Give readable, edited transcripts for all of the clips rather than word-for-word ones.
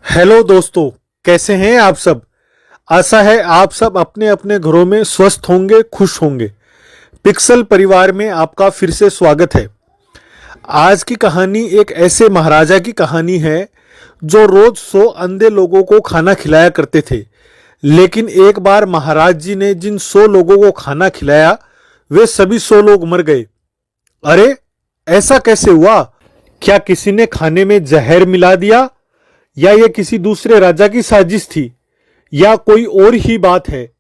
Hello दोस्तों, कैसे हैं आप सब। आशा है आप सब अपने अपने घरों में स्वस्थ होंगे, खुश होंगे। पिक्सल परिवार में आपका फिर से स्वागत है। आज की कहानी एक ऐसे महाराजा की कहानी है जो रोज 100 अंधे लोगों को खाना खिलाया करते थे। लेकिन एक बार महाराज जी ने जिन 100 लोगों को खाना खिलाया वे सभी 100 लोग मर गए। अरे, ऐसा कैसे हुआ? क्या किसी ने खाने में जहर मिला दिया, या यह किसी दूसरे राजा की साजिश थी, या कोई और ही बात है?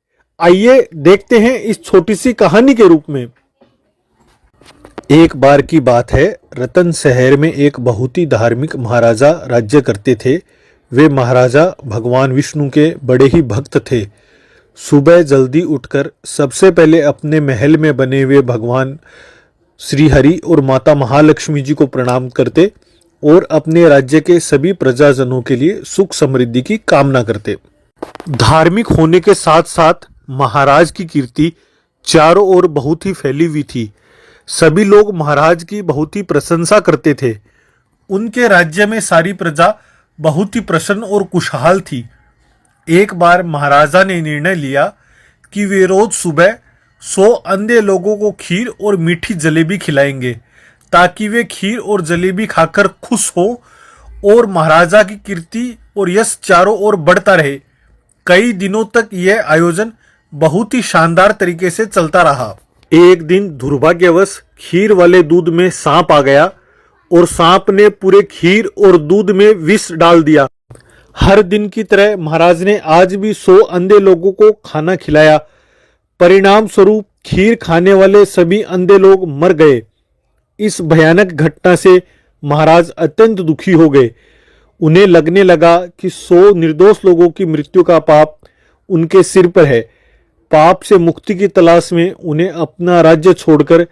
आइए देखते हैं इस छोटी सी कहानी के रूप में। एक बार की बात है, रतन शहर में एक बहुत ही धार्मिक महाराजा राज्य करते थे। वे महाराजा भगवान विष्णु के बड़े ही भक्त थे। सुबह जल्दी उठकर सबसे पहले अपने महल में बने हुए भगवान श्री हरि और माता महालक्ष्मी जी को प्रणाम करते और अपने राज्य के सभी प्रजाजनों के लिए सुख समृद्धि की कामना करते। धार्मिक होने के साथ साथ महाराज की कीर्ति चारों ओर बहुत ही फैली हुई थी। सभी लोग महाराज की बहुत ही प्रशंसा करते थे। उनके राज्य में सारी प्रजा बहुत ही प्रसन्न और खुशहाल थी। एक बार महाराजा ने निर्णय लिया कि वे रोज सुबह 100 अंधे लोगों को खीर और मीठी जलेबी खिलाएंगे, ताकि वे खीर और जलेबी खाकर खुश हो और महाराजा की कीर्ति और यश चारों ओर बढ़ता रहे। कई दिनों तक यह आयोजन बहुत ही शानदार तरीके से चलता रहा। एक दिन दुर्भाग्यवश खीर वाले दूध में सांप आ गया और सांप ने पूरे खीर और दूध में विष डाल दिया। हर दिन की तरह महाराज ने आज भी 100 अंधे लोगों को खाना खिलाया। परिणाम स्वरूप खीर खाने वाले सभी अंधे लोग मर गए। इस भयानक घटना से महाराज अत्यंत दुखी हो गए। उन्हें लगने लगा कि 100 निर्दोष लोगों की मृत्यु का पाप उनके सिर पर है। पाप से मुक्ति की तलाश में उन्हें अपना राज्य छोड़कर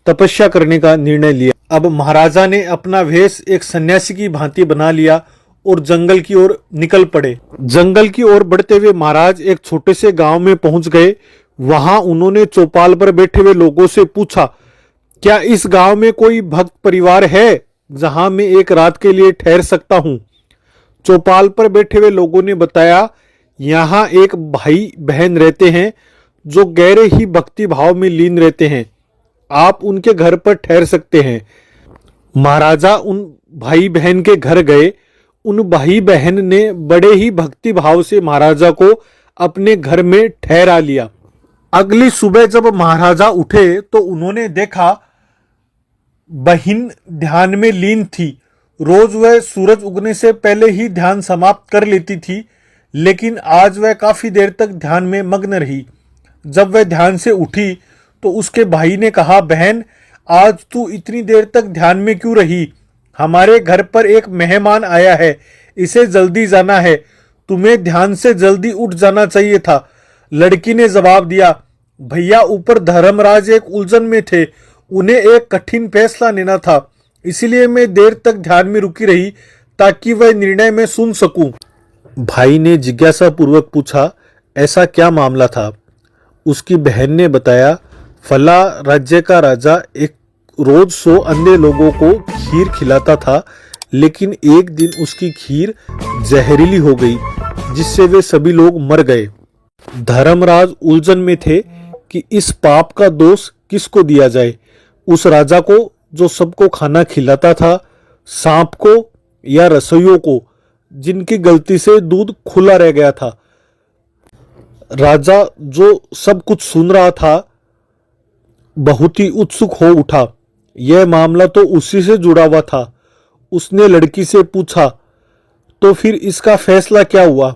तपस्या करने का निर्णय लिया। अब महाराजा ने अपना वेश एक सन्यासी की भांति बना लिया और जंगल की ओर निकल पड़े। जंगल की ओर बढ़ते हुए महाराज एक छोटे से गांव में पहुंच गए। वहां उन्होंने चौपाल पर बैठे हुए लोगों से पूछा, क्या इस गांव में कोई भक्त परिवार है जहां मैं एक रात के लिए ठहर सकता हूं? चौपाल पर बैठे हुए लोगों ने बताया, यहां एक भाई बहन रहते हैं जो गहरे ही भक्ति भाव में लीन रहते हैं। आप उनके घर पर ठहर सकते हैं। महाराजा उन भाई बहन के घर गए। उन भाई बहन ने बड़े ही भक्ति भाव से महाराजा को अपने घर में ठहरा लिया। अगली सुबह जब महाराजा उठे तो उन्होंने देखा बहन ध्यान में लीन थी। रोज वह सूरज उगने से पहले ही ध्यान समाप्त कर लेती थी, लेकिन आज वह काफी देर तक ध्यान में मग्न रही। जब वह ध्यान से उठी तो उसके भाई ने कहा, बहन, आज तू इतनी देर तक ध्यान में क्यों रही? हमारे घर पर एक मेहमान आया है, इसे जल्दी जाना है। तुम्हें ध्यान से जल्दी उठ जाना चाहिए था। लड़की ने जवाब दिया, भैया, ऊपर धर्मराज एक उलझन में थे। उन्हें एक कठिन फैसला लेना था, इसलिए मैं देर तक ध्यान में रुकी रही ताकि वह निर्णय में सुन सकूं। भाई ने जिज्ञासा पूर्वक पूछा, ऐसा क्या मामला था? उसकी बहन ने बताया, फला राज्य का राजा एक रोज 100 अंधे लोगों को खीर खिलाता था, लेकिन एक दिन उसकी खीर जहरीली हो गई, जिससे वे सभी लोग मर गए। धर्मराज उलझन में थे कि इस पाप का दोष किसको दिया जाए, उस राजा को जो सबको खाना खिलाता था, सांप को, या रसोइयों को जिनकी गलती से दूध खुला रह गया था। राजा जो सब कुछ सुन रहा था बहुत ही उत्सुक हो उठा। यह मामला तो उसी से जुड़ा हुआ था। उसने लड़की से पूछा, तो फिर इसका फैसला क्या हुआ?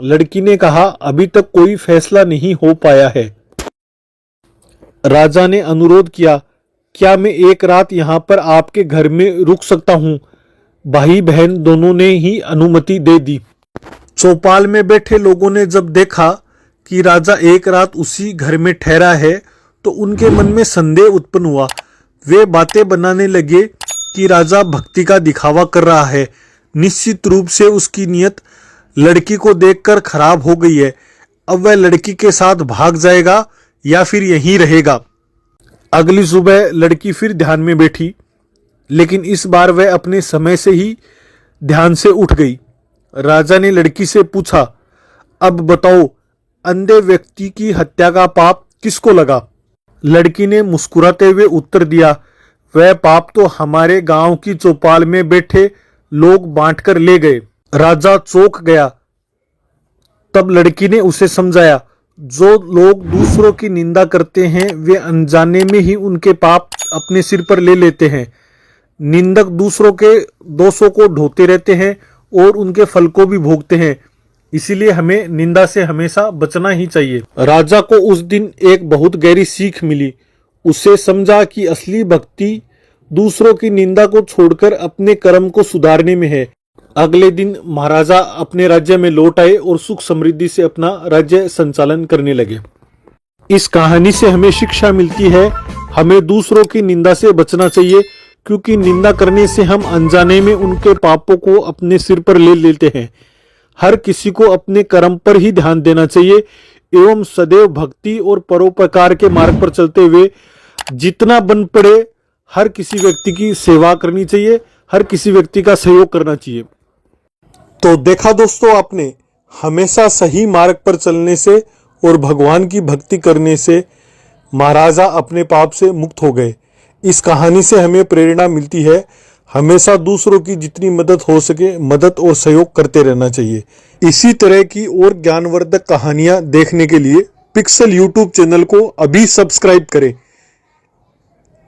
लड़की ने कहा, अभी तक कोई फैसला नहीं हो पाया है। राजा ने अनुरोध किया, क्या मैं एक रात यहां पर आपके घर में रुक सकता हूं? भाई बहन दोनों ने ही अनुमति दे दी। चौपाल में बैठे लोगों ने जब देखा कि राजा एक रात उसी घर में ठहरा है तो उनके मन में संदेह उत्पन्न हुआ। वे बातें बनाने लगे कि राजा भक्ति का दिखावा कर रहा है। निश्चित रूप से उसकी नीयत लड़की को देखकर खराब हो गई है। अब वह लड़की के साथ भाग जाएगा या फिर यहीं रहेगा। अगली सुबह लड़की फिर ध्यान में बैठी, लेकिन इस बार वह अपने समय से ही ध्यान से उठ गई। राजा ने लड़की से पूछा, अब बताओ, अंधे व्यक्ति की हत्या का पाप किसको लगा? लड़की ने मुस्कुराते हुए उत्तर दिया, वह पाप तो हमारे गांव की चौपाल में बैठे लोग बांटकर ले गए। राजा चौंक गया। तब लड़की ने उसे समझाया, जो लोग दूसरों की निंदा करते हैं वे अनजाने में ही उनके पाप अपने सिर पर ले लेते हैं। निंदक दूसरों के दोषों को ढोते रहते हैं और उनके फल को भी भोगते हैं। इसीलिए हमें निंदा से हमेशा बचना ही चाहिए। राजा को उस दिन एक बहुत गहरी सीख मिली। उसे समझा कि असली भक्ति दूसरों की निंदा को छोड़कर अपने कर्म को सुधारने में है। अगले दिन महाराजा अपने राज्य में लौट आए और सुख समृद्धि से अपना राज्य संचालन करने लगे। इस कहानी से हमें शिक्षा मिलती है, हमें दूसरों की निंदा से बचना चाहिए, क्योंकि निंदा करने से हम अनजाने में उनके पापों को अपने सिर पर ले लेते हैं। हर किसी को अपने कर्म पर ही ध्यान देना चाहिए एवं सदैव भक्ति और परोपकार के मार्ग पर चलते हुए जितना बन पड़े हर किसी व्यक्ति की सेवा करनी चाहिए, हर किसी व्यक्ति का सहयोग करना चाहिए। तो देखा दोस्तों आपने, हमेशा सही मार्ग पर चलने से और भगवान की भक्ति करने से महाराजा अपने पाप से मुक्त हो गए। इस कहानी से हमें प्रेरणा मिलती है, हमेशा दूसरों की जितनी मदद हो सके मदद और सहयोग करते रहना चाहिए। इसी तरह की और ज्ञानवर्धक कहानियां देखने के लिए पिक्सल यूट्यूब चैनल को अभी सब्सक्राइब करें।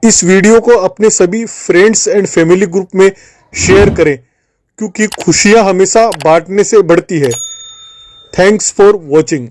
इस वीडियो को अपने सभी फ्रेंड्स एंड फैमिली ग्रुप में शेयर करें, क्योंकि खुशियां हमेशा बांटने से बढ़ती है। Thanks for watching.